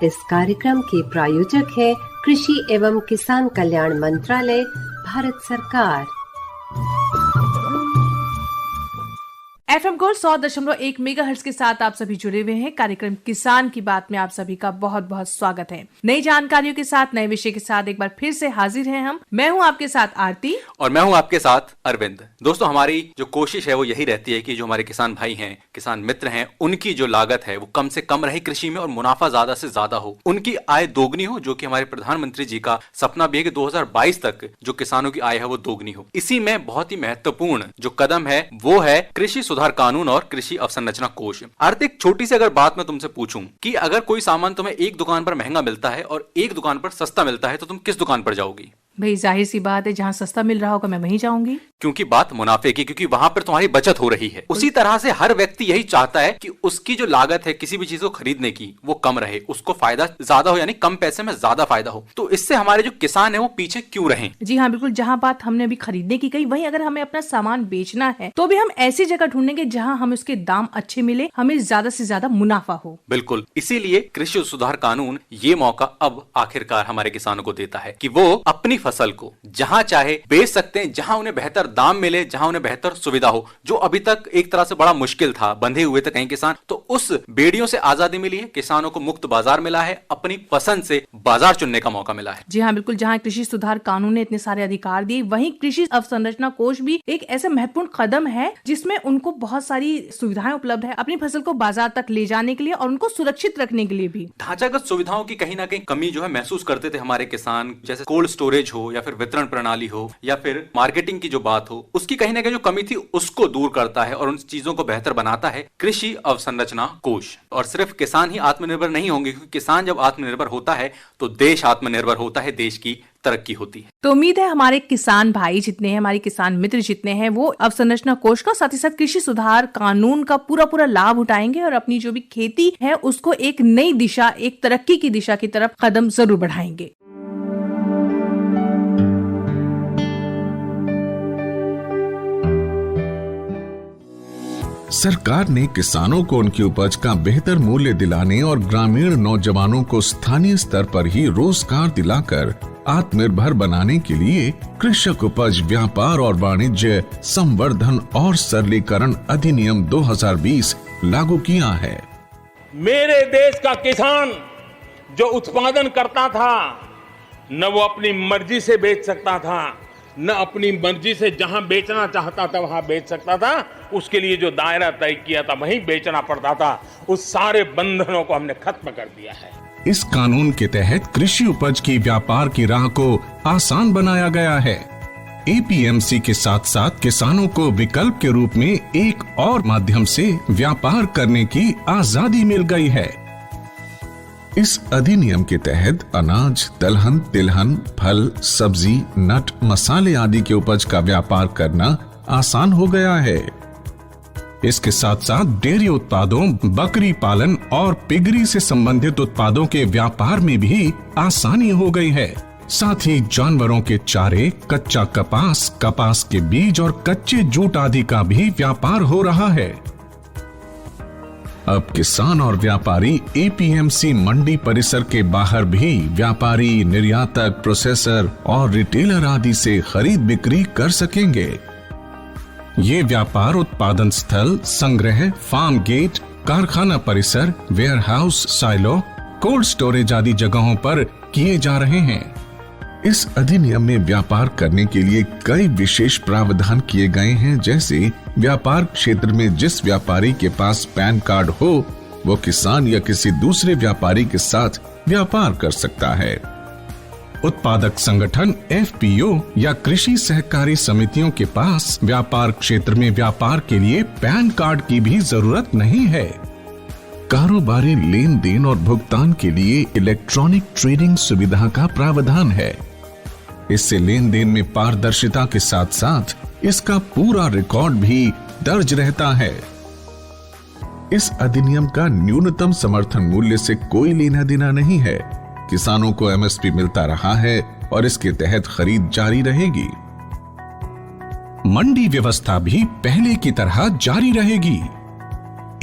इस कार्यक्रम के प्रायोजक है कृषि एवं किसान कल्याण मंत्रालय, भारत सरकार। FM गोल्ड 100.1 मेगाहर्ट्ज के साथ आप सभी जुड़े हुए हैं। कार्यक्रम किसान की बात में आप सभी का बहुत बहुत स्वागत है। नई जानकारियों के साथ, नए विषय के साथ एक बार फिर से हाजिर हैं हम। मैं हूं आपके साथ आरती और मैं हूं आपके साथ अरविंद। दोस्तों, हमारी जो कोशिश है वो यही रहती है कि जो हमारे किसान भाई हैं, किसान मित्र हैं, उनकी जो लागत है वो कम से कम रहे कृषि में और मुनाफा ज्यादा से ज्यादा हो, उनकी आय दोगुनी हो, जो कि हमारे प्रधानमंत्री जी का सपना भी है कि 2022 तक जो किसानों की आय है वो दोगुनी हो। इसी में बहुत ही महत्वपूर्ण जो कदम है वो है कृषि सुधार कानून और कृषि अवसंरचना कोष। आर्थिक छोटी सी अगर बात मैं तुमसे पूछूं कि अगर कोई सामान तुम्हें एक दुकान पर महंगा मिलता है और एक दुकान पर सस्ता मिलता है तो तुम किस दुकान पर जाओगी? भाई जाहिर सी बात है, जहाँ सस्ता मिल रहा होगा मैं वहीं जाऊंगी, क्योंकि बात मुनाफे की, क्योंकि वहां पर तुम्हारी बचत हो रही है। उसी तरह से हर व्यक्ति यही चाहता है कि उसकी जो लागत है किसी भी चीज को खरीदने की वो कम रहे, उसको फायदा ज्यादा हो, यानी कम पैसे में ज्यादा फायदा हो। तो इससे हमारे जो किसान है वो पीछे क्यों रहे? जी हाँ, बिल्कुल। जहाँ बात हमने अभी खरीदने की कही, वहीं अगर हमें अपना सामान बेचना है तो भी हम ऐसी जगह ढूंढेंगे जहाँ हमें उसके दाम अच्छे मिले, हमें ज्यादा से ज्यादा मुनाफा हो। बिल्कुल, इसीलिए कृषि सुधार कानून ये मौका अब आखिरकार हमारे किसानों को देता है कि वो अपनी फसल को जहां चाहे बेच सकते हैं, जहां उन्हें बेहतर दाम मिले, जहां उन्हें बेहतर सुविधा हो। जो अभी तक एक तरह से बड़ा मुश्किल था, बंधे हुए थे कहीं किसान, तो उस बेड़ियों से आजादी मिली है। किसानों को मुक्त बाजार मिला है, अपनी पसंद से बाजार चुनने का मौका मिला है। जी हाँ, बिल्कुल। जहाँ कृषि सुधार कानून ने इतने सारे अधिकार दिए, वहीं कृषि अवसंरचना कोष भी एक ऐसा महत्वपूर्ण कदम है जिसमें उनको बहुत सारी सुविधाएं उपलब्ध है अपनी फसल को बाजार तक ले जाने के लिए और उनको सुरक्षित रखने के लिए भी। ढांचागत सुविधाओं की कहीं ना कहीं कमी जो है महसूस करते थे हमारे किसान, जैसे कोल्ड स्टोरेज हो या फिर वितरण प्रणाली हो या फिर मार्केटिंग की जो बात हो, उसकी कहीं ना कहीं जो कमी थी उसको दूर करता है और उन चीजों को बेहतर बनाता है कृषि अवसंरचना कोष। और सिर्फ किसान ही आत्मनिर्भर नहीं होंगे, क्योंकि किसान जब आत्मनिर्भर होता है तो देश आत्मनिर्भर होता है, देश की तरक्की होती है। तो उम्मीद है हमारे किसान भाई जितने हैं, हमारे किसान मित्र जितने हैं, वो अवसंरचना कोष का, साथ ही साथ कृषि सुधार कानून का पूरा लाभ उठाएंगे और अपनी जो भी खेती है उसको एक नई दिशा, एक तरक्की की दिशा की तरफ कदम जरूर बढ़ाएंगे। सरकार ने किसानों को उनकी उपज का बेहतर मूल्य दिलाने और ग्रामीण नौजवानों को स्थानीय स्तर पर ही रोजगार दिलाकर आत्मनिर्भर बनाने के लिए कृषक उपज व्यापार और वाणिज्य संवर्धन और सरलीकरण अधिनियम 2020 लागू किया है। मेरे देश का किसान जो उत्पादन करता था, न वो अपनी मर्जी से बेच सकता था, न अपनी मर्जी से जहां बेचना चाहता था वहां बेच सकता था। उसके लिए जो दायरा तय किया था वहीं बेचना पड़ता था। उस सारे बंधनों को हमने खत्म कर दिया है। इस कानून के तहत कृषि उपज की व्यापार की राह को आसान बनाया गया है। एपीएमसी के साथ साथ किसानों को विकल्प के रूप में एक और माध्यम से व्यापार करने की आजादी मिल गई है। इस अधिनियम के तहत अनाज, दलहन, तिलहन, फल, सब्जी, नट, मसाले आदि के उपज का व्यापार करना आसान हो गया है। इसके साथ साथ डेयरी उत्पादों, बकरी पालन और पिगरी से संबंधित उत्पादों के व्यापार में भी आसानी हो गई है। साथ ही जानवरों के चारे, कच्चा कपास, कपास के बीज और कच्चे जूट आदि का भी व्यापार हो रहा है। अब किसान और व्यापारी एपीएमसी मंडी परिसर के बाहर भी व्यापारी, निर्यातक, प्रोसेसर और रिटेलर आदि से खरीद बिक्री कर सकेंगे। ये व्यापार उत्पादन स्थल, संग्रह, फार्म गेट, कारखाना परिसर, वेयरहाउस, साइलो, कोल्ड स्टोरेज आदि जगहों पर किए जा रहे हैं। इस अधिनियम में व्यापार करने के लिए कई विशेष प्रावधान किए गए हैं, जैसे व्यापार क्षेत्र में जिस व्यापारी के पास पैन कार्ड हो वो किसान या किसी दूसरे व्यापारी के साथ व्यापार कर सकता है। उत्पादक संगठन, एफपीओ या कृषि सहकारी समितियों के पास व्यापार क्षेत्र में व्यापार के लिए पैन कार्ड की भी जरूरत नहीं है। कारोबारी लेन देन और भुगतान के लिए इलेक्ट्रॉनिक ट्रेडिंग सुविधा का प्रावधान है। इससे लेन देन में पारदर्शिता के साथ साथ इसका पूरा रिकॉर्ड भी दर्ज रहता है। इस अधिनियम का न्यूनतम समर्थन मूल्य से कोई लेना देना नहीं है। किसानों को एमएसपी मिलता रहा है और इसके तहत खरीद जारी रहेगी। मंडी व्यवस्था भी पहले की तरह जारी रहेगी।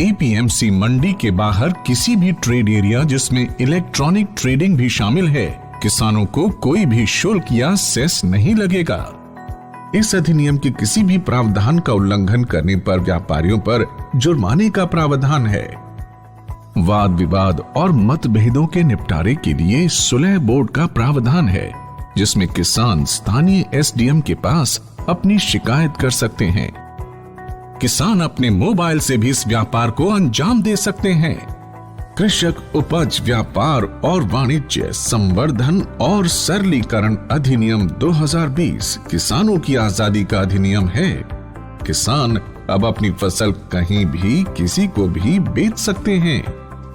एपीएमसी मंडी के बाहर किसी भी ट्रेड एरिया जिसमें इलेक्ट्रॉनिक ट्रेडिंग भी शामिल है, किसानों को कोई भी शुल्क या सेस नहीं लगेगा। इस अधिनियम के किसी भी प्रावधान का उल्लंघन करने पर व्यापारियों पर जुर्माने का प्रावधान है। वाद विवाद और मतभेदों के निपटारे के लिए सुलह बोर्ड का प्रावधान है, जिसमें किसान स्थानीय एसडीएम के पास अपनी शिकायत कर सकते हैं। किसान अपने मोबाइल से भी इस व्यापार को अंजाम दे सकते हैं। कृषक उपज व्यापार और वाणिज्य संवर्धन और सरलीकरण अधिनियम 2020 किसानों की आजादी का अधिनियम है। किसान अब अपनी फसल कहीं भी किसी को भी बेच सकते हैं।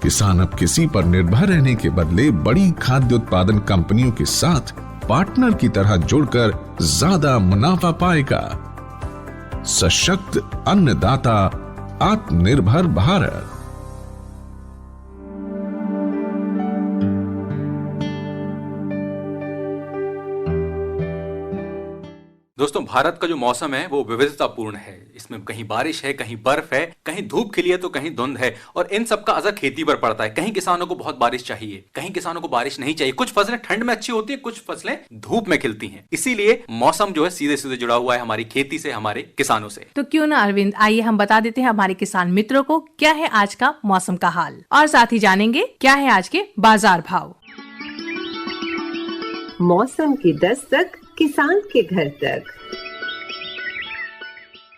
किसान अब किसी पर निर्भर रहने के बदले बड़ी खाद्य उत्पादन कंपनियों के साथ पार्टनर की तरह जुड़कर ज्यादा मुनाफा पाएगा। सशक्त अन्नदाता, आत्मनिर्भर भारत। दोस्तों, भारत का जो मौसम है वो विविधतापूर्ण है। इसमें कहीं बारिश है, कहीं बर्फ है, कहीं धूप खिली है तो कहीं धुंध है, और इन सब का असर खेती पर पड़ता है। कहीं किसानों को बहुत बारिश चाहिए, कहीं किसानों को बारिश नहीं चाहिए। कुछ फसलें ठंड में अच्छी होती है, कुछ फसलें धूप में खिलती हैं। इसीलिए मौसम जो है सीधे सीधे जुड़ा हुआ है हमारी खेती से, हमारे किसानों से। तो क्यों ना अरविंद, आइए हम बता देते हैं हमारे किसान मित्रों को क्या है आज का मौसम का हाल, और साथ ही जानेंगे क्या है आज के बाजार भाव। मौसम की दस्तक किसान के घर तक।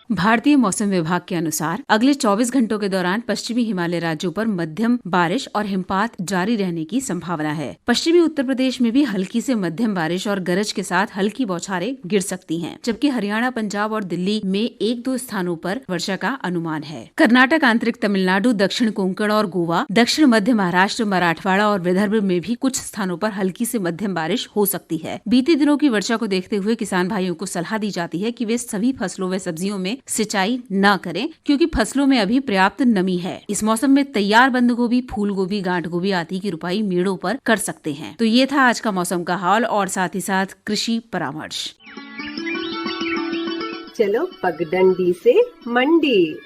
भारतीय मौसम विभाग के अनुसार अगले 24 घंटों के दौरान पश्चिमी हिमालय राज्यों पर मध्यम बारिश और हिमपात जारी रहने की संभावना है। पश्चिमी उत्तर प्रदेश में भी हल्की से मध्यम बारिश और गरज के साथ हल्की बौछारें गिर सकती हैं, जबकि हरियाणा, पंजाब और दिल्ली में 1-2 स्थानों पर वर्षा का अनुमान है। कर्नाटक, आंतरिक तमिलनाडु, दक्षिण कोंकण और गोवा, दक्षिण मध्य महाराष्ट्र, मराठवाड़ा और विदर्भ में भी कुछ स्थानों पर हल्की से मध्यम बारिश हो सकती है। बीते दिनों की वर्षा को देखते हुए किसान भाइयों को सलाह दी जाती है कि वे सभी फसलों व सब्जियों में सिंचाई न करें, क्योंकि फसलों में अभी पर्याप्त नमी है। इस मौसम में तैयार बंद गोभी, फूल गोभी, गांठ गोभी आदि की रुपाई मेड़ों पर कर सकते हैं। तो ये था आज का मौसम का हाल और साथ ही साथ कृषि परामर्श। चलो पगडंडी से मंडी।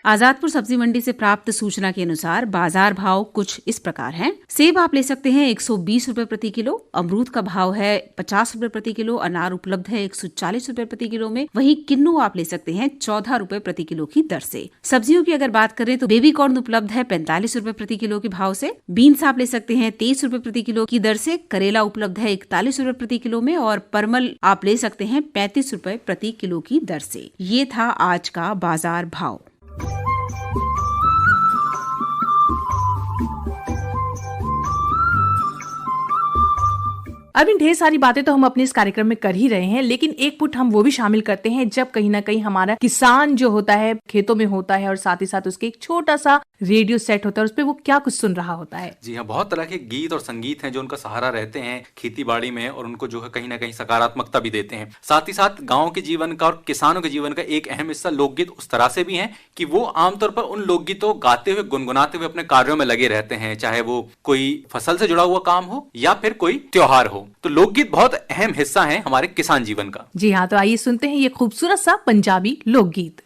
आजादपुर सब्जी मंडी से प्राप्त सूचना के अनुसार बाजार भाव कुछ इस प्रकार हैं। सेब आप ले सकते हैं 120 रुपए प्रति किलो, अमरूद का भाव है 50 रुपए प्रति किलो, अनार उपलब्ध है 140 रुपए प्रति किलो में, वहीं किन्नू आप ले सकते हैं 14 रुपए प्रति किलो की दर से। सब्जियों की अगर बात करें तो बेबी कॉर्न उपलब्ध है 45 रुपए प्रति किलो के भाव से, बीन्स आप ले सकते हैं 23 रुपए प्रति किलो की दर से, करेला उपलब्ध है 41 रुपए प्रति किलो में और परमल आप ले सकते हैं 35 रुपए प्रति किलो की दर से। ये था आज का बाजार भाव। अरविंद, ढेर सारी बातें तो हम अपने इस कार्यक्रम में कर ही रहे हैं, लेकिन एक पुट हम वो भी शामिल करते हैं जब कहीं ना कहीं हमारा किसान जो होता है खेतों में होता है और साथ ही साथ उसके एक छोटा सा रेडियो सेट होता है, उस पर वो क्या कुछ सुन रहा होता है। जी हाँ, बहुत तरह के गीत और संगीत हैं जो उनका सहारा रहते हैं खेती बाड़ी में और उनको जो है कहीं ना कहीं सकारात्मकता भी देते हैं। साथ ही साथ गाँव के जीवन का और किसानों के जीवन का एक अहम हिस्सा लोकगीत उस तरह से भी है कि वो आमतौर पर उन लोकगीतों गाते हुए, गुनगुनाते हुए अपने कार्यों में लगे रहते हैं, चाहे वो कोई फसल से जुड़ा हुआ काम हो या फिर कोई त्योहार हो। तो लोकगीत बहुत अहम हिस्सा है हमारे किसान जीवन का। जी हाँ, तो आइए सुनते हैं ये खूबसूरत सा पंजाबी लोकगीत।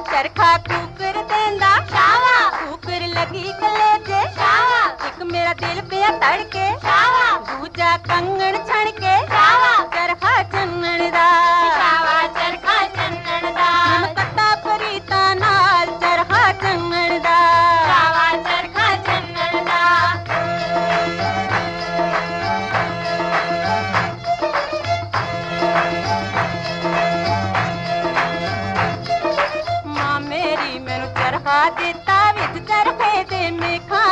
चरखा कुकर देंदा शावा, कुकर लगी कलेजे शावा, एक मेरा दिल पे तड़के शावा, दूजा कंगन छणके शावा, चरखा चन्नन दा शावा, चरखा चन्नन दा कट्टा फरीता नाल चरखा चन्नन दा शावा, चरखा चन्नन दा। देता विच चरखे दे मेखा,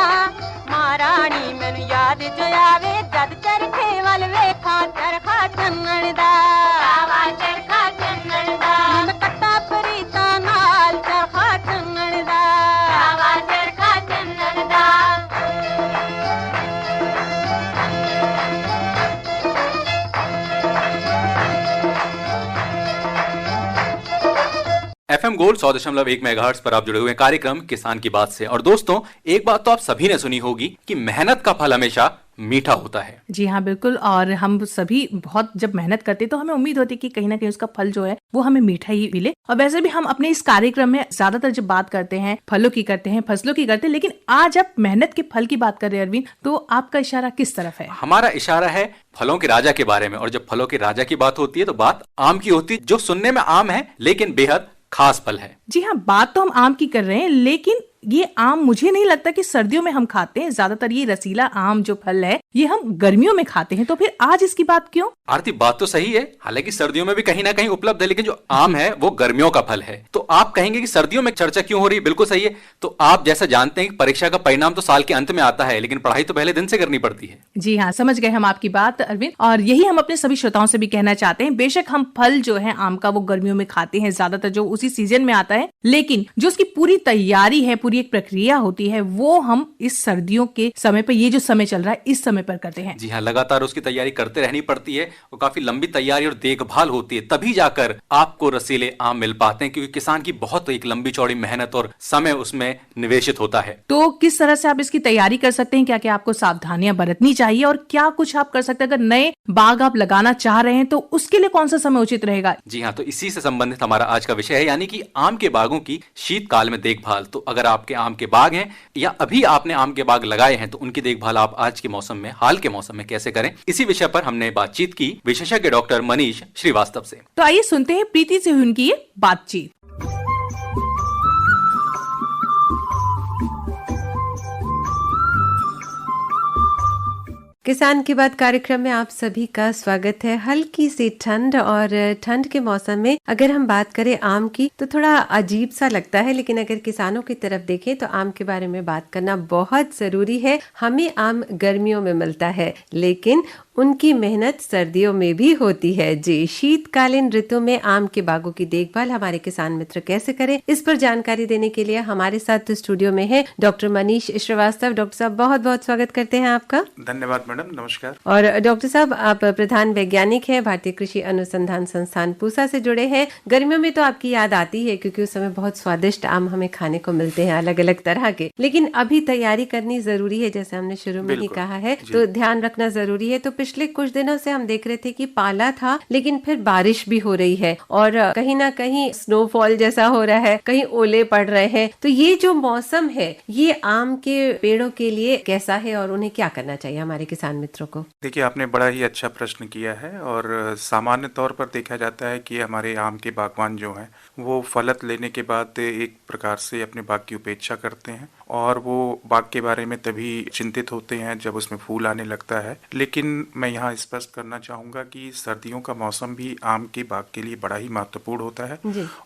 महारानी मैनू याद जो आवे जद चरखे वाल वेखा, चरखा चन्नन दा शावा, चरखा चन्नन दा कट्टा फरीता नाल चरखा चन्नन दा शावा, चरखा चन्नन दा। बिल्कुल 100.1 मेगाहर्ट्ज पर आप जुड़े हुए हैं कार्यक्रम किसान की बात से। और दोस्तों, एक बात तो आप सभी ने सुनी होगी कि मेहनत का फल हमेशा मीठा होता है। जी हाँ, बिल्कुल। और हम सभी बहुत जब मेहनत करते तो हमें उम्मीद होती है कि कहीं ना कहीं उसका फल जो है वो हमें मीठा ही मिले। और वैसे भी हम अपने इस कार्यक्रम में ज्यादातर जब बात करते हैं फलों की करते हैं, फसलों की करते हैं, लेकिन आज आप मेहनत के फल की बात कर रहे हैं अरविंद, तो आपका इशारा किस तरफ है? हमारा इशारा है फलों के राजा के बारे में। और जब फलों के राजा की बात होती है तो बात आम की होती है, जो सुनने में आम है लेकिन बेहद खास फल है। जी हाँ, बात तो हम आम की कर रहे हैं, लेकिन ये आम मुझे नहीं लगता कि सर्दियों में हम खाते हैं। ज्यादातर ये रसीला आम जो फल है ये हम गर्मियों में खाते हैं, तो फिर आज इसकी बात क्यों? आरती, बात तो सही है, हालांकि सर्दियों में भी कहीं ना कहीं उपलब्ध है, लेकिन जो आम है वो गर्मियों का फल है। तो आप कहेंगे कि सर्दियों में चर्चा क्यों हो रही है? बिल्कुल सही है। तो आप जैसा जानते हैं कि परीक्षा का परिणाम तो साल के अंत में आता है, लेकिन पढ़ाई तो पहले दिन से करनी पड़ती है। जी हाँ, समझ गए हम आपकी बात अरविंद, और यही हम अपने सभी श्रोताओं से भी कहना चाहते हैं। बेशक हम फल जो है आम का वो गर्मियों में खाते हैं, ज्यादातर जो उसी सीजन में आता है, लेकिन जो उसकी पूरी तैयारी है, पूरी एक प्रक्रिया होती है, वो हम इस सर्दियों के समय पर, ये जो समय चल रहा है इस समय पर करते हैं। जी हाँ, लगातार उसकी तैयारी करते रहनी पड़ती है और काफी लंबी तैयारी और देखभाल होती है, तभी जाकर आपको रसीले आम मिल पाते हैं, क्योंकि किसान की बहुत एक लंबी चौड़ी मेहनत और समय उसमें निवेशित होता है। तो किस तरह से आप इसकी तैयारी कर सकते हैं? क्या क्या आपको सावधानियां बरतनी चाहिए और क्या कुछ आप कर सकते हैं? अगर नए बाग आप लगाना चाह रहे हैं तो उसके लिए कौन सा समय उचित रहेगा? जी हाँ, तो इसी से संबंधित हमारा आज का विषय है, यानी कि आम के बागों की शीतकाल में देखभाल। तो अगर आपके आम के बाग हैं या अभी आपने आम के बाग लगाए हैं तो उनकी देखभाल आप आज के मौसम में, हाल के मौसम में कैसे करें, इसी विषय पर हमने बातचीत की विशेषज्ञ डॉक्टर मनीष श्रीवास्तव से। तो आइए सुनते हैं प्रीति से हुई उनकी ये बातचीत। किसान की बात कार्यक्रम में आप सभी का स्वागत है। हल्की सी ठंड, और ठंड के मौसम में अगर हम बात करें आम की तो थोड़ा अजीब सा लगता है, लेकिन अगर किसानों की तरफ देखें तो आम के बारे में बात करना बहुत जरूरी है। हमें आम गर्मियों में मिलता है, लेकिन उनकी मेहनत सर्दियों में भी होती है। जी, शीतकालीन ऋतु में आम के बागों की देखभाल हमारे किसान मित्र कैसे करें, इस पर जानकारी देने के लिए हमारे साथ स्टूडियो में है डॉक्टर मनीष श्रीवास्तव। डॉक्टर साहब, बहुत बहुत स्वागत करते हैं आपका। धन्यवाद मैडम, नमस्कार। और डॉक्टर साहब, आप प्रधान वैज्ञानिक हैं, भारतीय कृषि अनुसंधान संस्थान पूसा से जुड़े हैं। गर्मियों में तो आपकी याद आती है क्योंकि उस समय बहुत स्वादिष्ट आम हमें खाने को मिलते हैं अलग अलग तरह के, लेकिन अभी तैयारी करनी जरूरी है, जैसे हमने शुरू में ही कहा है, तो ध्यान रखना जरूरी है। तो पिछले कुछ दिनों से हम देख रहे थे कि पाला था, लेकिन फिर बारिश भी हो रही है और कहीं ना कहीं स्नोफॉल जैसा हो रहा है, कहीं ओले पड़ रहे हैं। तो ये जो मौसम है ये आम के पेड़ों के लिए कैसा है और उन्हें क्या करना चाहिए हमारे किसान मित्रों को? देखिए, आपने बड़ा ही अच्छा प्रश्न किया है। और सामान्य तौर पर देखा जाता है कि हमारे आम के बागवान जो हैं वो फलत लेने के बाद एक प्रकार से अपने बाग की उपेक्षा करते हैं और वो बाग के बारे में तभी चिंतित होते हैं जब उसमें फूल आने लगता है। लेकिन मैं यहाँ स्पष्ट करना चाहूँगा कि सर्दियों का मौसम भी आम के बाग के लिए बड़ा ही महत्वपूर्ण होता है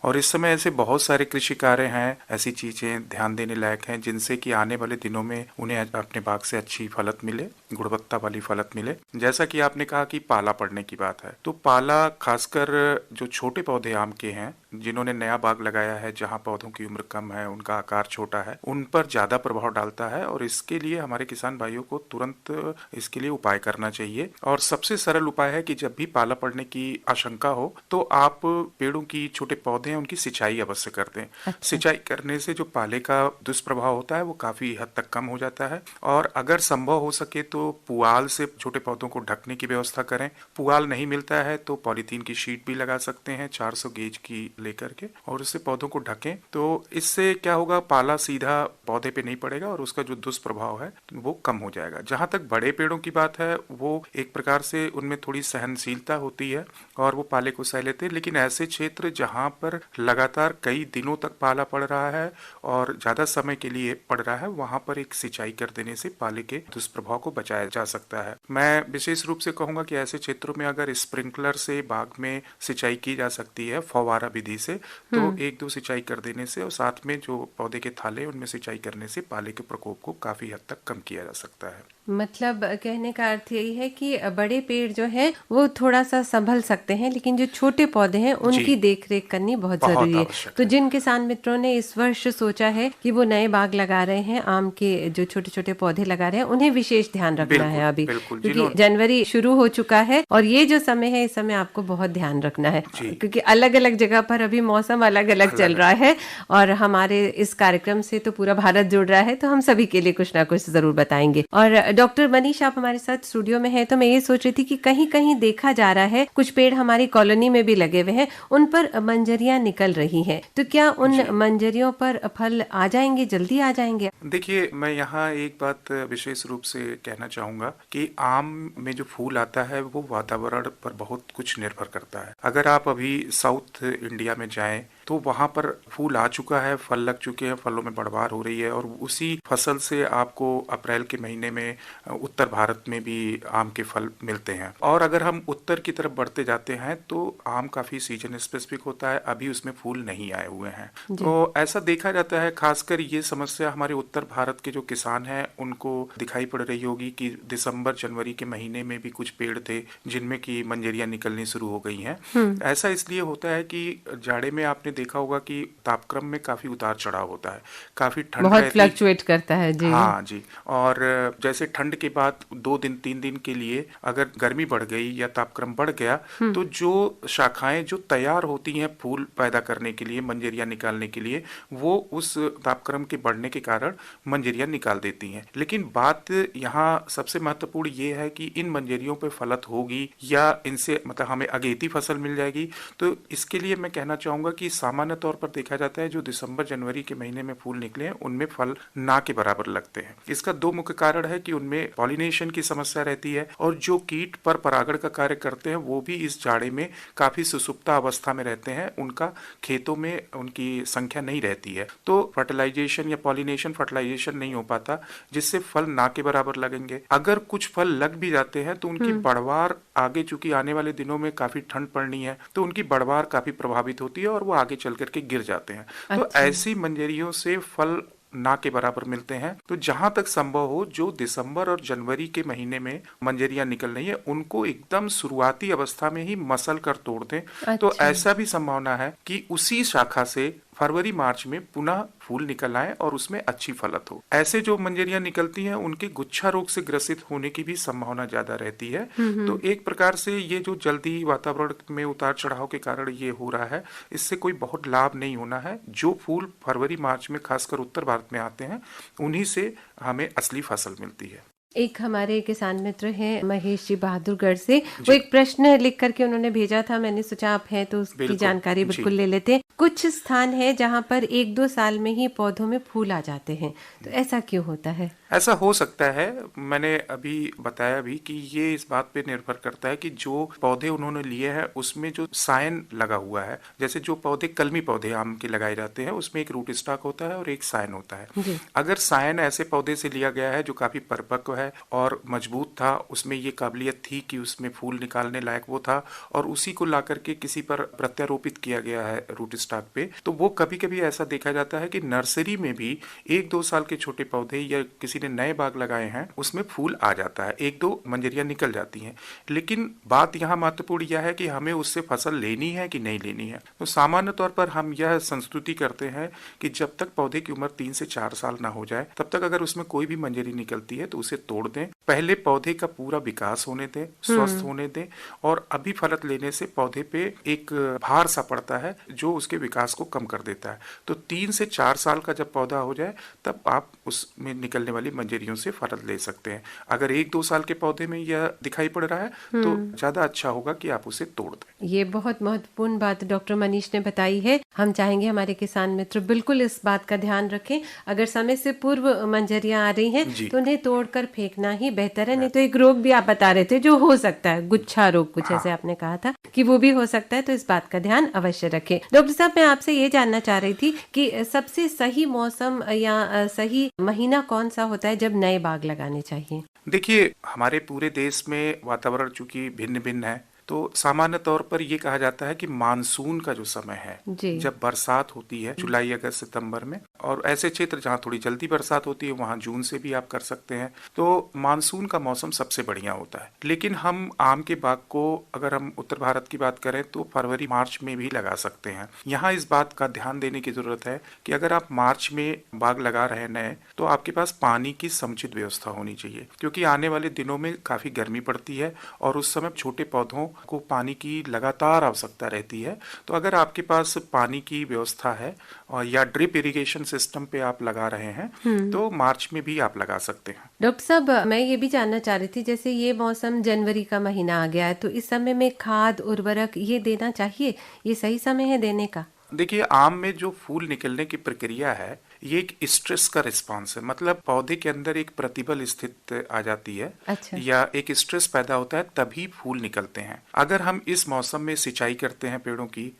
और इस समय ऐसे बहुत सारे कृषि कार्य हैं, ऐसी चीज़ें ध्यान देने लायक हैं जिनसे कि आने वाले दिनों में उन्हें अपने बाग से अच्छी फलत मिले, गुणवत्ता वाली फलत मिले। जैसा कि आपने कहा कि पाला पड़ने की बात है, तो पाला खासकर जो छोटे पौधे आम के हैं, जिन्होंने नया बाग लगाया है, जहाँ पौधों की उम्र कम है, उनका आकार छोटा है, उन पर ज्यादा प्रभाव डालता है और इसके लिए हमारे किसान भाइयों को तुरंत इसके लिए उपाय करना चाहिए। और सबसे सरल उपाय है कि जब भी पाला पड़ने की आशंका हो तो आप पेड़ों की, छोटे पौधे हैं, उनकी सिंचाई अवश्य कर दें। अच्छा। सिंचाई करने से जो पाले का दुष्प्रभाव होता है वो काफी हद तक कम हो जाता है। और अगर संभव हो सके तो पुआल से छोटे पौधों को ढकने की व्यवस्था करें। पुआल नहीं मिलता है तो पॉलीथीन की शीट भी लगा सकते हैं 400 गेज की लेकर के, और उससे पौधों को ढकें। तो इससे क्या होगा, पाला सीधा पौधे पे नहीं पड़ेगा और उसका जो दुष्प्रभाव है वो कम हो जाएगा। जहां तक बड़े पेड़ों की बात है, वो एक प्रकार से उनमें थोड़ी सहनशीलता होती है और वो पाले को सह लेते हैं। लेकिन ऐसे क्षेत्र जहां पर लगातार कई दिनों तक पाला पड़ रहा है और ज्यादा समय के लिए पड़ रहा है, वहां पर एक सिंचाई कर देने से पाले के दुष्प्रभाव को बचाया जा सकता है। मैं विशेष रूप से कहूंगा कि ऐसे क्षेत्रों में अगर स्प्रिंकलर से बाग में सिंचाई की जा सकती है, फव्वारा विधि से, तो 1-2 सिंचाई कर देने से और साथ में जो पौधे के थाले उनमें सिंचाई करने से पाले के प्रकोप को काफी हद तक कम किया जा सकता है। मतलब कहने का अर्थ यही है कि बड़े पेड़ जो है वो थोड़ा सा संभल सकते हैं, लेकिन जो छोटे पौधे हैं उनकी देखरेख करनी बहुत जरूरी है। तो जिन किसान मित्रों ने इस वर्ष सोचा है कि वो नए बाग लगा रहे हैं, आम के जो छोटे छोटे पौधे लगा रहे हैं, उन्हें विशेष ध्यान रखना है अभी, क्योंकि जनवरी शुरू हो चुका है और ये जो समय है इस समय आपको बहुत ध्यान रखना है, क्योंकि अलग अलग जगह पर अभी मौसम अलग अलग चल रहा है और हमारे इस कार्यक्रम से तो पूरा भारत जुड़ रहा है, तो हम सभी के लिए कुछ ना कुछ जरूर बताएंगे। और डॉक्टर मनीष, आप हमारे साथ स्टूडियो में हैं, तो मैं ये सोच रही थी कि कहीं कहीं देखा जा रहा है कुछ पेड़ हमारी कॉलोनी में भी लगे हुए हैं, उन पर मंजरियां निकल रही हैं, तो क्या उन मंजरियों पर फल आ जाएंगे, जल्दी आ जाएंगे? देखिए, मैं यहाँ एक बात विशेष रूप से कहना चाहूँगा कि आम में जो फूल आता है वो वातावरण पर बहुत कुछ निर्भर करता है। अगर आप अभी साउथ इंडिया में जाएं तो वहाँ पर फूल आ चुका है, फल लग चुके हैं, फलों में बढ़वार हो रही है और उसी फसल से आपको अप्रैल के महीने में उत्तर भारत में भी आम के फल मिलते हैं। और अगर हम उत्तर की तरफ बढ़ते जाते हैं तो आम काफी सीजन स्पेसिफिक होता है, अभी उसमें फूल नहीं आए हुए हैं। तो ऐसा देखा जाता है, खासकर ये समस्या हमारे उत्तर भारत के जो किसान हैं उनको दिखाई पड़ रही होगी कि दिसंबर जनवरी के महीने में भी कुछ पेड़ थे जिनमें की मंजरियां निकलनी शुरू हो गई हैं। ऐसा इसलिए होता है कि जाड़े में आपने देखा होगा कि तापक्रम में काफी उतार चढ़ाव होता है, काफी ठंड बहुत फ्लक्चुएट करता है जी। हाँ जी, और जैसे ठंड के बाद 2 दिन 3 दिन के लिए अगर गर्मी बढ़ गई या तापक्रम बढ़ गया तो जो शाखाएं जो तैयार होती हैं फूल पैदा करने के लिए, मंजरियां निकालने के लिए, वो उस तापक्रम के बढ़ने के कारण मंजरियां निकाल देती हैं। लेकिन बात यहाँ सबसे महत्वपूर्ण ये है कि इन मंजरियों पे फलत होगी या इनसे मतलब हमें अगेती फसल मिल जाएगी। तो इसके लिए मैं कहना चाहूंगा कि सामान्य तौर पर देखा जाता है जो दिसंबर जनवरी के महीने में फूल निकले हैं उनमें फल ना के बराबर लगते हैं। इसका 2 मुख्य कारण है कि उनमें पॉलिनेशन की समस्या रहती है और जो कीट पर परागण का कार्य करते हैं वो भी इस जाड़े में काफी सुसुप्ता अवस्था में रहते हैं, उनका खेतों में उनकी संख्या नहीं रहती है, तो फर्टिलाइजेशन या पॉलिनेशन फर्टिलाइजेशन नहीं हो पाता, जिससे फल ना के बराबर लगेंगे। अगर कुछ फल लग भी जाते हैं तो उनकी बढ़वार आगे, चूंकि आने वाले दिनों में काफी ठंड पड़नी है तो उनकी बढ़वार काफी प्रभावित होती है और वो आगे चल करके गिर जाते हैं। तो ऐसी मंजरियों से फल ना के बराबर मिलते हैं। तो जहां तक संभव हो जो दिसंबर और जनवरी के महीने में मंजरियां निकल रही है उनको एकदम शुरुआती अवस्था में ही मसल कर तोड़ दें। तो ऐसा भी संभावना है कि उसी शाखा से फरवरी मार्च में पुनः फूल निकल आए और उसमें अच्छी फलत हो। ऐसे जो मंजरियां निकलती हैं उनके गुच्छा रोग से ग्रसित होने की भी संभावना ज्यादा रहती है। तो एक प्रकार से ये जो जल्दी वातावरण में उतार चढ़ाव के कारण ये हो रहा है, इससे कोई बहुत लाभ नहीं होना है। जो फूल फरवरी मार्च में खासकर उत्तर भारत में आते हैं उन्हीं से हमें असली फसल मिलती है। एक हमारे किसान मित्र हैं महेश जी बहादुरगढ़ से, वो एक प्रश्न लिख करके उन्होंने भेजा था, मैंने सोचा आप हैं तो उसकी जानकारी बिल्कुल ले लेते हैं। कुछ स्थान है जहाँ पर 1-2 साल में ही पौधों में फूल आ जाते हैं, तो ऐसा क्यों होता है? ऐसा हो सकता है, मैंने अभी बताया भी कि ये इस बात पे निर्भर करता है कि जो पौधे उन्होंने लिए हैं उसमें जो सायन लगा हुआ है। जैसे जो पौधे कलमी पौधे आम के लगाए जाते हैं उसमें एक रूट स्टॉक होता है और एक सायन होता है। अगर सायन ऐसे पौधे से लिया गया है जो काफी परिपक्व है और मजबूत था, उसमें ये काबिलियत थी कि उसमें फूल निकालने लायक वो था, और उसी को ला करके किसी पर प्रत्यारोपित किया गया है रूट स्टॉक पे, तो वो कभी कभी ऐसा देखा जाता है कि नर्सरी में भी 1-2 साल के छोटे पौधे या किसी ने नए बाग लगाए हैं उसमें फूल आ जाता है, 1-2 मंजरियां निकल जाती हैं। लेकिन बात यहाँ महत्वपूर्ण यह है कि हमें उससे फसल लेनी है कि नहीं लेनी है। तो सामान्य तौर पर हम यह संस्तुति करते हैं कि जब तक पौधे की उम्र 3 से 4 साल ना हो जाए तब तक अगर उसमें कोई भी मंजरी निकलती है तो उसे तोड़ दें, पहले पौधे का पूरा विकास होने दें, स्वस्थ होने दें, और अभी फलत लेने से पौधे पे एक भार सा पड़ता है जो उसके विकास को कम कर देता है। तो 3 से 4 साल का जब पौधा हो जाए तब आप उसमें निकलने वाली मंजरियों से फलत ले सकते हैं। अगर 1-2 साल के पौधे में यह दिखाई पड़ रहा है तो ज्यादा अच्छा होगा कि आप उसे तोड़ दें। ये बहुत महत्वपूर्ण बात डॉक्टर मनीष ने बताई है। हम चाहेंगे हमारे किसान मित्र बिल्कुल इस बात का ध्यान रखें, अगर समय से पूर्व मंजरियां आ रही हैं तो उन्हें तोड़कर फेंकना ही बेहतर है। नहीं तो एक रोग भी आप बता रहे थे जो हो सकता है, गुच्छा रोग कुछ ऐसे आपने कहा था कि वो भी हो सकता है, तो इस बात का ध्यान अवश्य रखें। डॉक्टर साहब, मैं आपसे ये जानना चाह रही थी कि सबसे सही मौसम या सही महीना कौन सा होता है जब नए बाग लगाने चाहिए? देखिए, हमारे पूरे देश में वातावरण चूंकि भिन्न भिन्न है, तो सामान्य तौर पर ये कहा जाता है कि मानसून का जो समय है, जी। जब बरसात होती है जुलाई अगस्त सितंबर में, और ऐसे क्षेत्र जहाँ थोड़ी जल्दी बरसात होती है वहाँ जून से भी आप कर सकते हैं, तो मानसून का मौसम सबसे बढ़िया होता है। लेकिन हम आम के बाग को अगर हम उत्तर भारत की बात करें तो फरवरी मार्च में भी लगा सकते हैं। यहाँ इस बात का ध्यान देने की जरूरत है कि अगर आप मार्च में बाग लगा रहे हैं नए, तो आपके पास पानी की समुचित व्यवस्था होनी चाहिए, क्योंकि आने वाले दिनों में काफी गर्मी पड़ती है और उस समय छोटे पौधों को पानी की लगातार आवश्यकता रहती है। तो अगर आपके पास पानी की व्यवस्था है और या ड्रिप इरिगेशन सिस्टम पे आप लगा रहे हैं तो मार्च में भी आप लगा सकते हैं। डॉक्टर साहब, मैं ये भी जानना चाह रही थी, जैसे ये मौसम जनवरी का महीना आ गया है, तो इस समय में खाद उर्वरक ये देना चाहिए, ये सही समय है देने का? देखिए, आम में जो फूल निकलने की प्रक्रिया है ये एक स्ट्रेस का रिस्पांस है, मतलब पौधे के अंदर एक प्रतिबल स्थित आ जाती है। अच्छा। या एक स्ट्रेस पैदा होता है तभी फूल निकलते हैं। अगर हम इस मौसम में सिंचाई करते हैं पेड़ों की,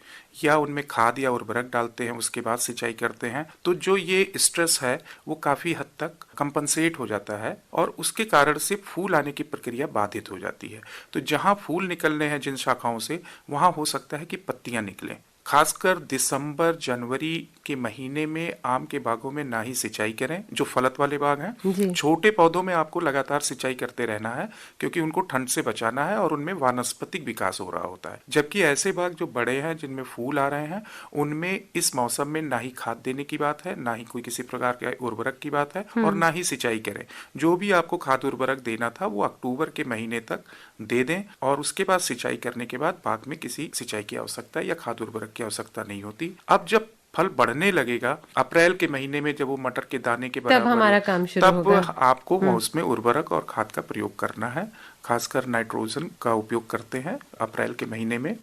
या उनमें खाद या उर्वरक डालते हैं उसके बाद सिंचाई करते हैं, तो जो ये स्ट्रेस है वो काफी हद तक कंपनसेट हो जाता है और उसके कारण से फूल आने की प्रक्रिया बाधित हो जाती है। तो जहां फूल निकलने हैं जिन शाखाओं से, वहां हो सकता है कि पत्तियां निकलें। खासकर दिसंबर जनवरी के महीने में आम के बागों में ना ही सिंचाई करें, जो फलत वाले बाग हैं। छोटे पौधों में आपको लगातार सिंचाई करते रहना है, क्योंकि उनको ठंड से बचाना है और उनमें वानस्पतिक विकास हो रहा होता है। जबकि ऐसे बाग जो बड़े हैं जिनमें फूल आ रहे हैं, उनमें इस मौसम में ना ही खाद देने की बात है, ना ही कोई किसी प्रकार के उर्वरक की बात है, और ना ही सिंचाई करें। जो भी आपको खाद उर्वरक देना था वो अक्टूबर के महीने तक दे दें, और उसके बाद सिंचाई करने के बाद बाग में किसी सिंचाई की आवश्यकता या खाद उर्वरक की आवश्यकता नहीं होती। अब जब फल बढ़ने लगेगा अप्रैल के महीने में, जब वो मटर के दाने के बराबर, तब हमारा काम शुरू होगा। तब आपको उसमें उर्वरक और खाद का प्रयोग करना है। खासकर नाइट्रोजन का उपयोग करते हैं अप्रैल के महीने में,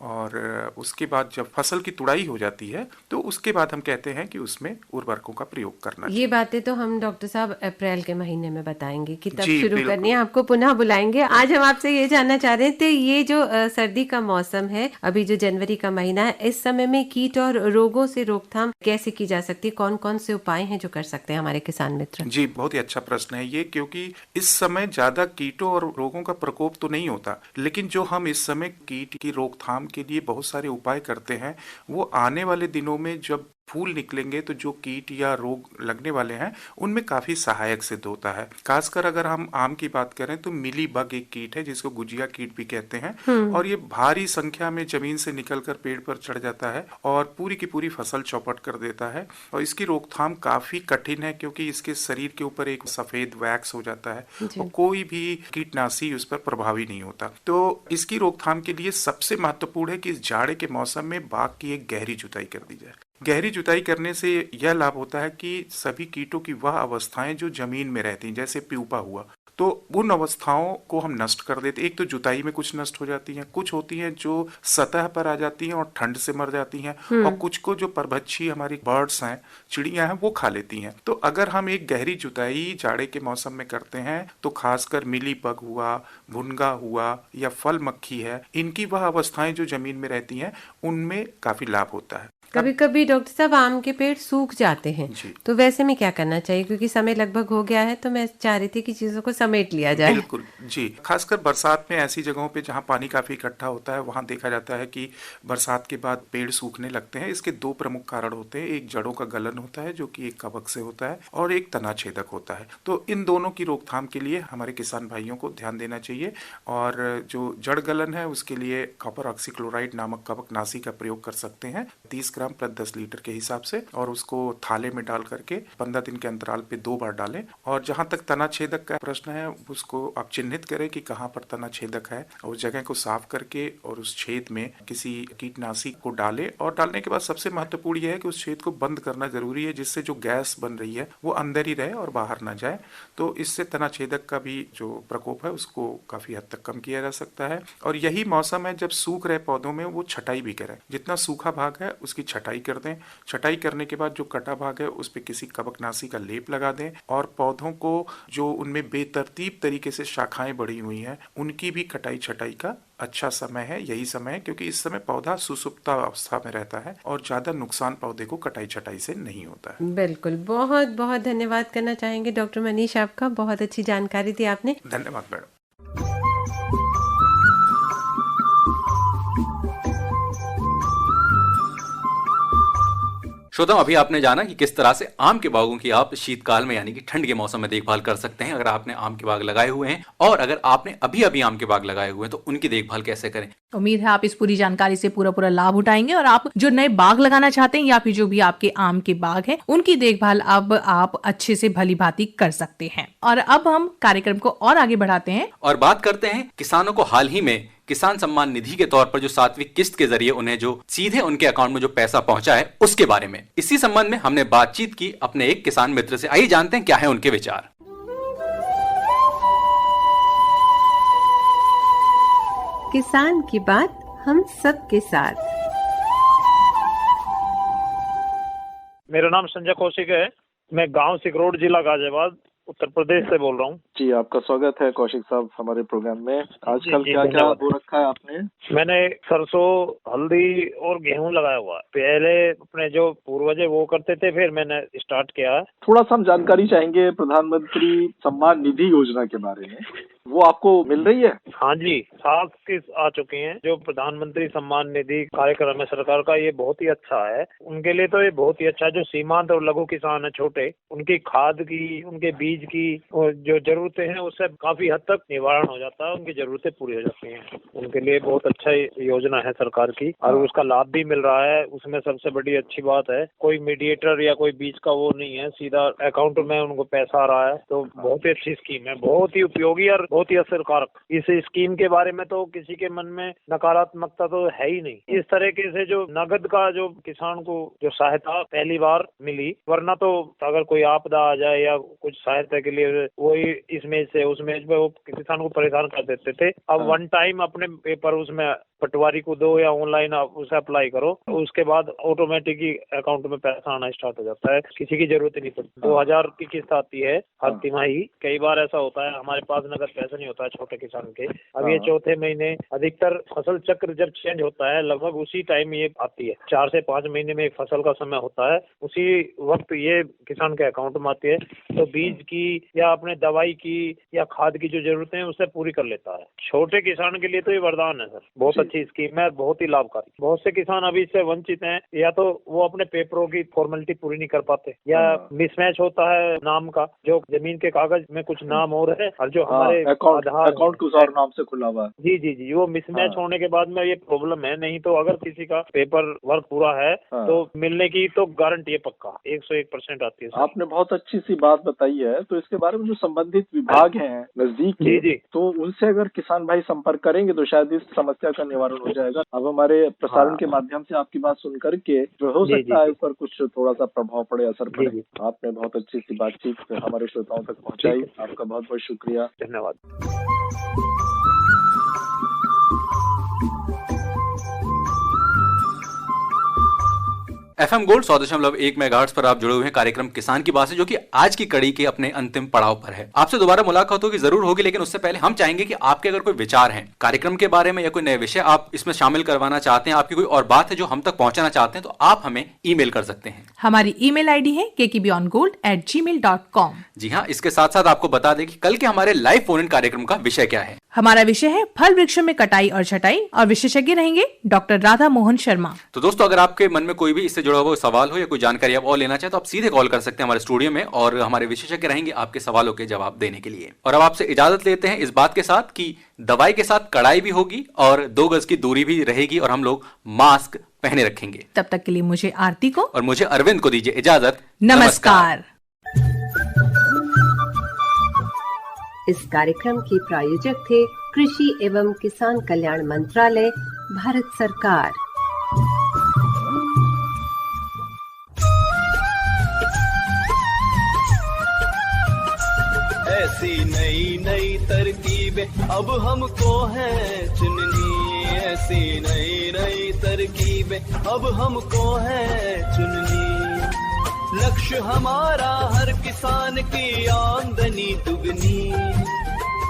और उसके बाद जब फसल की तुड़ाई हो जाती है तो उसके बाद हम कहते हैं कि उसमें उर्वरकों का प्रयोग करना चाहिए। ये बातें तो हम डॉक्टर साहब अप्रैल के महीने में बताएंगे कि तब जी, शुरू बिल्कुल। करनी है, आपको पुनः बुलाएंगे। आज हम आपसे ये जानना चाह रहे थे, ये जो सर्दी का मौसम है, अभी जो जनवरी का महीना है, इस समय में कीट और रोगों से रोकथाम कैसे की जा सकती है? कौन कौन से उपाय हैं जो कर सकते हैं हमारे किसान मित्र? जी, बहुत ही अच्छा प्रश्न है ये, क्योंकि इस समय ज्यादा कीटों और रोगों का प्रकोप तो नहीं होता, लेकिन जो हम इस समय कीट की रोकथाम के लिए बहुत सारे उपाय करते हैं, वो आने वाले दिनों में जब फूल निकलेंगे तो जो कीट या रोग लगने वाले हैं उनमें काफी सहायक सिद्ध होता है। खासकर अगर हम आम की बात करें तो मिली बग एक कीट है जिसको गुजिया कीट भी कहते हैं, और ये भारी संख्या में जमीन से निकलकर पेड़ पर चढ़ जाता है और पूरी की पूरी फसल चौपट कर देता है। और इसकी रोकथाम काफी कठिन है, क्योंकि इसके शरीर के ऊपर एक सफेद वैक्स हो जाता है और कोई भी कीटनाशी उस पर प्रभावी नहीं होता। तो इसकी रोकथाम के लिए सबसे महत्वपूर्ण है कि इस जाड़े के मौसम में बाग की एक गहरी जुताई कर दी जाए। गहरी जुताई करने से यह लाभ होता है कि सभी कीटों की वह अवस्थाएं जो जमीन में रहती हैं, जैसे प्यूपा हुआ, तो उन अवस्थाओं को हम नष्ट कर देते। एक तो जुताई में कुछ नष्ट हो जाती हैं, कुछ होती हैं जो सतह पर आ जाती हैं और ठंड से मर जाती हैं, और कुछ को जो परभक्षी हमारी बर्ड्स हैं, चिड़ियां हैं, वो खा लेती हैं। तो अगर हम एक गहरी जुताई जाड़े के मौसम में करते हैं तो खासकर मिली बग हुआ, भुनगा हुआ या फल मक्खी है, इनकी वह अवस्थाएं जो जमीन में रहती हैं उनमें काफी लाभ होता है। कभी कभी डॉक्टर साहब आम के पेड़ सूख जाते हैं, जी। तो वैसे में क्या करना चाहिए? क्योंकि समय लगभग हो गया है, तो मैं चाह रही थी कि चीजों को समेट लिया जाए। बिल्कुल जी, खासकर बरसात में ऐसी जगहों पे जहाँ पानी काफी इकट्ठा होता है वहाँ देखा जाता है कि बरसात के बाद पेड़ सूखने लगते हैं। इसके दो प्रमुख कारण होते हैं, एक जड़ों का गलन होता है जो कि एक कवक से होता है, और एक तना छेदक होता है। तो इन दोनों की रोकथाम के लिए हमारे किसान भाइयों को ध्यान देना चाहिए, और जो जड़ गलन है उसके लिए कॉपर ऑक्सीक्लोराइड नामक कवकनाशी का प्रयोग कर सकते हैं 30 ग्राम प्रति 10 लीटर के हिसाब से, और उसको थाले में डाल करके 15 दिन के अंतराल पे 2 बार डालें। और जहां तक तना छेदक का प्रश्न है, उसको आप चिन्हित करें कि कहां पर तना छेदक है, और उस जगह को साफ करके और उस छेद में किसी कीटनाशी को डालें। और डालने के बाद सबसे महत्वपूर्ण यह है कि उस छेद को बंद करना जरूरी है, जिससे जो गैस बन रही है वो अंदर ही रहे और बाहर ना जाए। तो इससे तना छेदक का भी जो प्रकोप है उसको काफी हद तक कम किया जा सकता है। और यही मौसम है जब सूख रहे पौधों में वो छटाई भी करें, जितना सूखा भाग है उसकी छटाई कर दें। छटाई करने के बाद जो कटा भाग है उस पे किसी कवकनाशी का लेप लगा दें, और पौधों को जो उनमें बेतरतीब तरीके से शाखाएं बढ़ी हुई हैं उनकी भी कटाई छटाई का अच्छा समय है, यही समय है, क्योंकि इस समय पौधा सुसुप्ता अवस्था में रहता है और ज्यादा नुकसान पौधे को कटाई छटाई से नहीं होता है। बिल्कुल, बहुत बहुत धन्यवाद करना चाहेंगे डॉक्टर मनीष आपका, बहुत अच्छी जानकारी दी आपने। धन्यवाद मैडम। श्रोताओं, अभी आपने जाना कि किस तरह से आम के बागों की आप शीतकाल में यानी कि ठंड के मौसम में देखभाल कर सकते हैं। अगर आपने आम के बाग लगाए हुए हैं और अगर आपने अभी अभी आम के बाग लगाए हुए हैं तो उनकी देखभाल कैसे करें। उम्मीद है आप इस पूरी जानकारी से पूरा लाभ उठाएंगे और आप जो नए बाग लगाना चाहते हैं या फिर जो भी आपके आम के बाग हैं उनकी देखभाल अब आप अच्छे से भली भांति कर सकते हैं। और अब हम कार्यक्रम को और आगे बढ़ाते हैं और बात करते हैं किसानों को हाल ही में किसान सम्मान निधि के तौर पर जो 7वीं किस्त के जरिए उन्हें जो सीधे उनके अकाउंट में जो पैसा पहुंचा है उसके बारे में। इसी संबंध में हमने बातचीत की अपने एक किसान मित्र से। आइए जानते हैं क्या है उनके विचार। किसान की बात हम सबके साथ। मेरा नाम संजय कौशिक है। मैं गांव सिकरोड, जिला गाजियाबाद, उत्तर प्रदेश से बोल रहा हूँ। जी, आपका स्वागत है कौशिक साहब हमारे प्रोग्राम में। आजकल क्या क्या बो रखा है आपने? मैंने सरसों, हल्दी और गेहूं लगाया हुआ है। पहले अपने जो पूर्वज वो करते थे, फिर मैंने स्टार्ट किया है। थोड़ा सा हम जानकारी चाहेंगे प्रधानमंत्री सम्मान निधि योजना के बारे में। वो आपको मिल रही है? हाँ जी, 7 किस्त आ चुकी हैं। जो प्रधानमंत्री सम्मान निधि कार्यक्रम है सरकार का, ये बहुत ही अच्छा है। उनके लिए तो ये बहुत ही अच्छा है। जो सीमांत और लघु किसान है छोटे, उनकी खाद की, उनके बीज की जो जरूरतें हैं उससे काफी हद तक निवारण हो जाता है, उनकी जरूरतें पूरी हो जाती हैं। उनके लिए बहुत अच्छा योजना है सरकार की और उसका लाभ भी मिल रहा है। उसमें सबसे बड़ी अच्छी बात है, कोई मीडिएटर या कोई बीच का वो नहीं है, सीधा अकाउंट में उनको पैसा आ रहा है। तो बहुत ही अच्छी स्कीम है, बहुत ही उपयोगी और बहुत ही असरकारक। इस स्कीम के बारे में तो किसी के मन में नकारात्मकता तो है ही नहीं। इस तरीके से जो नगद का जो किसान को जो सहायता पहली बार मिली, वरना तो अगर कोई आपदा आ जाए या कुछ सहायता के लिए वही इस मेज से उस मेज पे वो किसान को परेशान कर देते थे। अब वन टाइम अपने पेपर उसमें पटवारी को दो या ऑनलाइन आप उसे अप्लाई करो, उसके बाद ऑटोमेटिक ही अकाउंट में पैसा आना स्टार्ट हो जाता है, किसी की जरूरत नहीं पड़ती। 2000 की किस्त आती है हर तिमाही। कई बार ऐसा होता है हमारे पास नगद पैसा नहीं होता है छोटे किसान के। अब ये चौथे महीने अधिकतर फसल चक्र जब चेंज होता है, लगभग उसी टाइम ये आती है। 4 से 5 महीने में एक फसल का समय होता है, उसी वक्त ये किसान के अकाउंट में आती है। तो बीज की या अपने दवाई की या खाद की जो जरूरतें हैं उससे पूरी कर लेता है। छोटे किसान के लिए तो ये वरदान है सर, बहुत अच्छी स्कीम है, बहुत ही लाभकारी। बहुत से किसान अभी इससे वंचित हैं, या तो वो अपने पेपरों की फॉर्मेलिटी पूरी नहीं कर पाते या मिसमैच होता है नाम का, जो जमीन के कागज में कुछ नाम और है और जो हमारे अकाउंट कुछ और नाम से खुला हुआ है। जी जी जी, वो मिसमैच होने के बाद में ये प्रॉब्लम है। नहीं तो अगर किसी का पेपर वर्क पूरा है तो मिलने की तो गारंटी है, पक्का 101% आती है। आपने बहुत अच्छी सी बात बताई है। तो इसके बारे में जो संबंधित विभाग हैं नजदीक के, तो उनसे अगर किसान भाई संपर्क करेंगे तो शायद इस समस्या का निवारण हो जाएगा। अब हमारे प्रसारण के माध्यम से आपकी बात सुन करके जो हो सकता है इस पर कुछ थोड़ा सा प्रभाव पड़े, असर पड़े। आपने बहुत अच्छी सी बातचीत हमारे श्रोताओं तक पहुंचाई, आपका बहुत बहुत शुक्रिया, धन्यवाद। FM गोल्ड 100.1 मेगाहर्ट्ज पर आप जुड़े हुए हैं कार्यक्रम किसान की बात से, जो कि आज की कड़ी के अपने अंतिम पड़ाव पर है। आपसे दोबारा मुलाकात होगी, जरूर होगी, लेकिन उससे पहले हम चाहेंगे कि आपके अगर कोई विचार हैं कार्यक्रम के बारे में या कोई नए विषय आप इसमें शामिल करवाना चाहते हैं, आपकी कोई और बात है जो हम तक पहुंचाना चाहते हैं, तो आप हमें ईमेल कर सकते हैं। हमारी ईमेल आईडी है kkbongold@gmail.com। जी हाँ, इसके साथ साथ आपको बता दें कि कल के हमारे लाइव फोन इन कार्यक्रम का विषय क्या है। हमारा विषय है फल वृक्षों में कटाई और छटाई और विशेषज्ञ रहेंगे डॉक्टर राधा मोहन शर्मा। तो दोस्तों, अगर आपके मन में कोई भी इससे जुड़ा हुआ सवाल हो या कोई जानकारी आप और लेना चाहे तो आप सीधे कॉल कर सकते हैं हमारे स्टूडियो में और हमारे विशेषज्ञ रहेंगे आपके सवालों के जवाब देने के लिए। और अब आपसे इजाजत लेते हैं इस बात के साथ कि दवाई के साथ कड़ाई भी होगी और 2 गज की दूरी भी रहेगी और हम लोग मास्क पहने रखेंगे। तब तक के लिए मुझे आरती को और मुझे अरविंद को दीजिए इजाजत। नमस्कार। इस कार्यक्रम के प्रायोजक थे कृषि एवं किसान कल्याण मंत्रालय, भारत सरकार। ऐसी नई नई तरकीबें अब हमको है चुननी, ऐसी नई नई तरकीबें अब हमको है चुननी। लक्ष्य हमारा हर किसान की आमदनी दुगनी,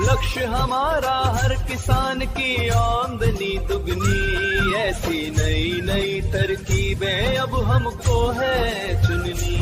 लक्ष्य हमारा हर किसान की आमदनी दुगनी। ऐसी नई नई तरकीबें अब हमको है चुननी।